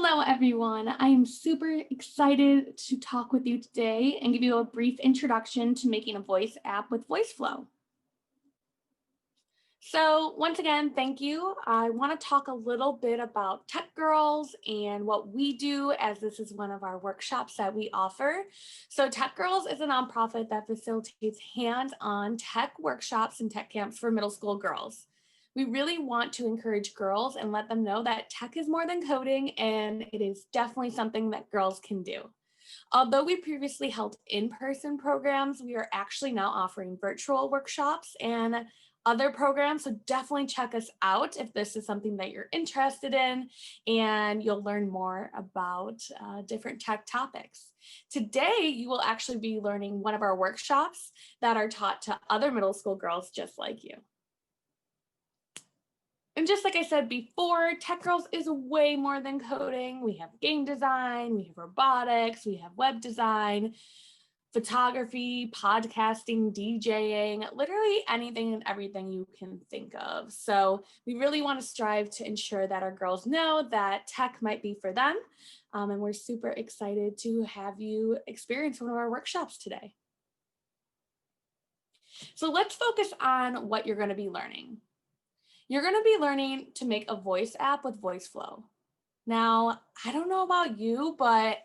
Hello, everyone. I am super excited to talk with you today and give you a brief introduction to making a voice app with Voiceflow. So once again, thank you. I want to talk a little bit about TechGirlz and what we do, as this is one of our workshops that we offer. So TechGirlz is a nonprofit that facilitates hands-on tech workshops and tech camps for middle school girls. We really want to encourage girls and let them know that tech is more than coding, and it is definitely something that girls can do. Although we previously held in-person programs, we are actually now offering virtual workshops and other programs. So definitely check us out if this is something that you're interested in, and you'll learn more about different tech topics. Today, you will actually be learning one of our workshops that are taught to other middle school girls just like you. And just like I said before, TechGirlz is way more than coding. We have game design, we have robotics, we have web design, photography, podcasting, DJing, literally anything and everything you can think of. So we really want to strive to ensure that our girls know that tech might be for them. And we're super excited to have you experience one of our workshops today. So let's focus on what you're going to be learning. You're going to be learning to make a voice app with Voiceflow. Now, I don't know about you, but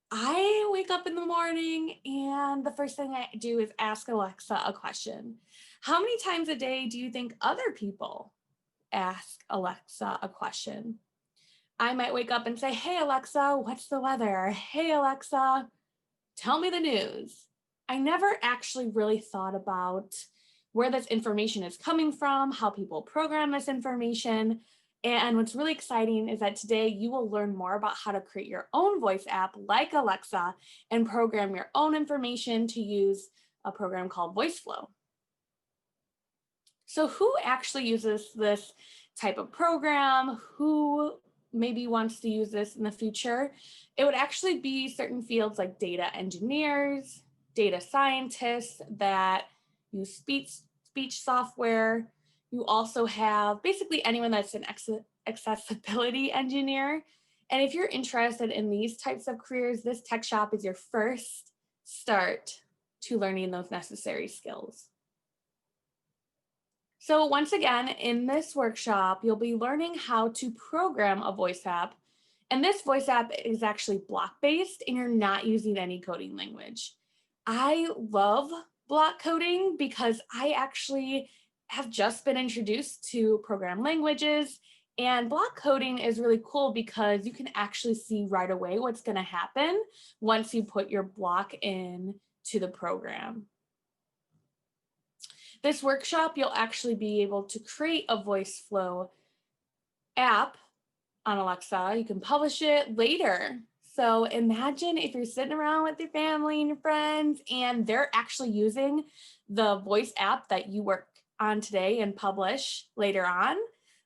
I wake up in the morning and the first thing I do is ask Alexa a question. How many times a day do you think other people ask Alexa a question? I might wake up and say, hey, Alexa, what's the weather? Hey, Alexa, tell me the news. I never actually really thought about where this information is coming from, how people program this information. And what's really exciting is that today you will learn more about how to create your own voice app like Alexa and program your own information to use a program called Voiceflow. So who actually uses this type of program? Who maybe wants to use this in the future? It would actually be certain fields like data engineers, data scientists that use speech software. You also have basically anyone that's an accessibility engineer. And if you're interested in these types of careers, this tech shop is your first start to learning those necessary skills. So once again, in this workshop, you'll be learning how to program a voice app. And this voice app is actually block-based, and you're not using any coding language. I love block coding because I actually have just been introduced to program languages, and block coding is really cool because you can actually see right away what's going to happen once you put your block in to the program. This workshop, you'll actually be able to create a Voiceflow app on Alexa. You can publish it later. So imagine if you're sitting around with your family and your friends and they're actually using the voice app that you work on today and publish later on.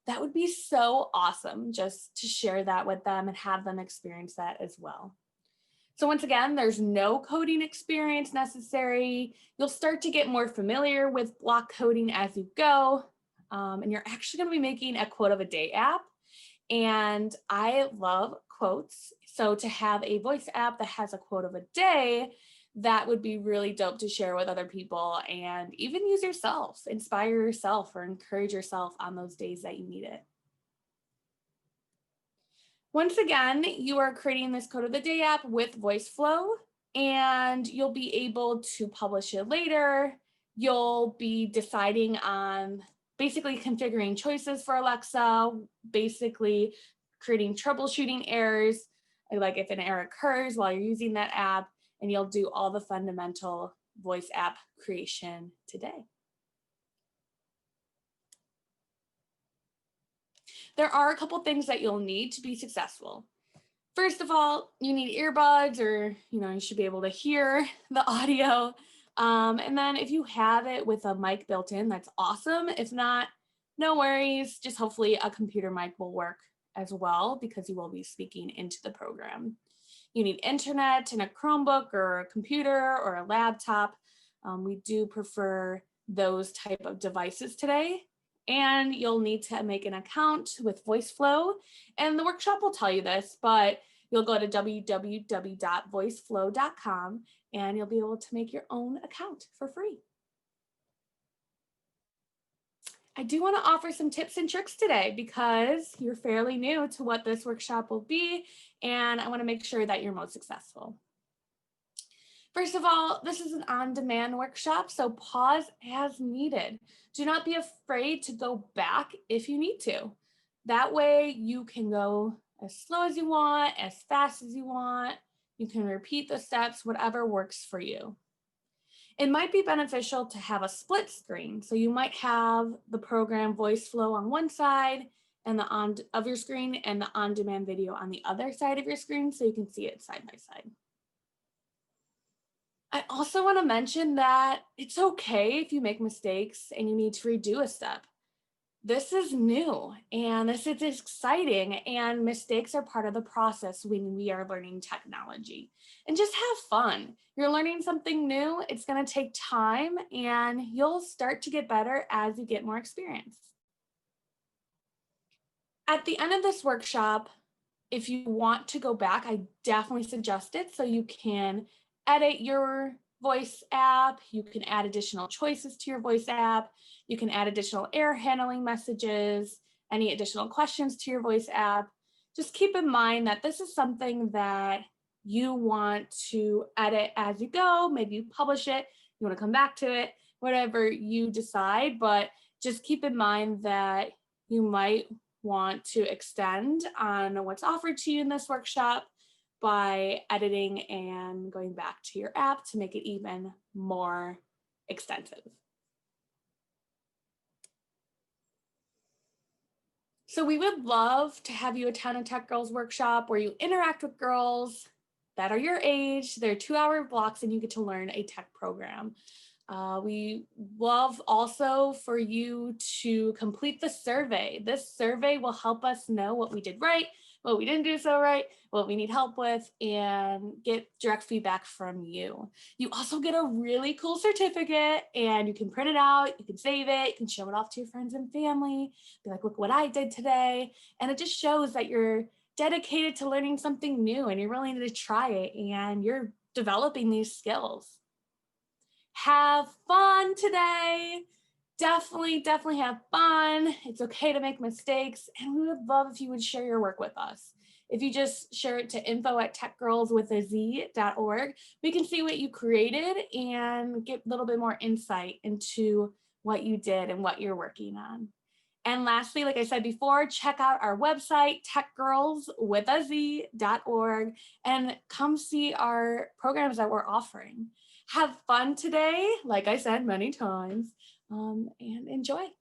That would be so awesome just to share that with them and have them experience that as well. So once again, there's no coding experience necessary. You'll start to get more familiar with block coding as you go. And you're actually going to be making a quote of a day app. And I love quotes. So to have a voice app that has a quote of a day, that would be really dope to share with other people and even use yourself, inspire yourself or encourage yourself on those days that you need it. Once again, you are creating this quote of the day app with Voiceflow, and you'll be able to publish it later. You'll be deciding on basically configuring choices for Alexa, basically creating troubleshooting errors, like if an error occurs while you're using that app, and you'll do all the fundamental voice app creation today. There are a couple things that you'll need to be successful. First of all, you need earbuds, or you should be able to hear the audio. And then if you have it with a mic built in, that's awesome. If not, no worries. Just hopefully a computer mic will work as well because you will be speaking into the program. You need internet and a Chromebook or a computer or a laptop. We do prefer those type of devices today. and you'll need to make an account with Voiceflow. And the workshop will tell you this, but you'll go to www.voiceflow.com and you'll be able to make your own account for free. I do want to offer some tips and tricks today because you're fairly new to what this workshop will be, and I want to make sure that you're most successful. First of all, this is an on-demand workshop, so pause as needed. Do not be afraid to go back if you need to. That way you can go as slow as you want, as fast as you want. You can repeat the steps, whatever works for you. It might be beneficial to have a split screen. So you might have the program Voiceflow on one side and of your screen and the on-demand video on the other side of your screen so you can see it side by side. I also want to mention that it's okay if you make mistakes and you need to redo a step. This is new and this is exciting, and mistakes are part of the process when we are learning technology. And just have fun. You're learning something new, it's going to take time, and you'll start to get better as you get more experience. At the end of this workshop, if you want to go back, I definitely suggest it so you can edit your voice app, you can add additional choices to your voice app, you can add additional error handling messages, any additional questions to your voice app. Just keep in mind that this is something that you want to edit as you go. Maybe you publish it, you want to come back to it, whatever you decide, but just keep in mind that you might want to extend on what's offered to you in this workshop by editing and going back to your app to make it even more extensive. So we would love to have you attend a TechGirlz workshop where you interact with girls that are your age. They're 2-hour blocks and you get to learn a tech program. We love also for you to complete the survey. This survey will help us know what we did right, what we didn't do so right, what we need help with, and get direct feedback from you. You also get a really cool certificate, and you can print it out, you can save it, you can show it off to your friends and family, be like, look what I did today. And it just shows that you're dedicated to learning something new and you're willing to try it and you're developing these skills. Have fun today. Definitely have fun. It's okay to make mistakes, and we would love if you would share your work with us. If you just share it to info@techgirlz.org, we can see what you created and get a little bit more insight into what you did and what you're working on. And lastly, like I said before, check out our website, techgirlz.org, and come see our programs that we're offering. Have fun today, like I said many times, and enjoy.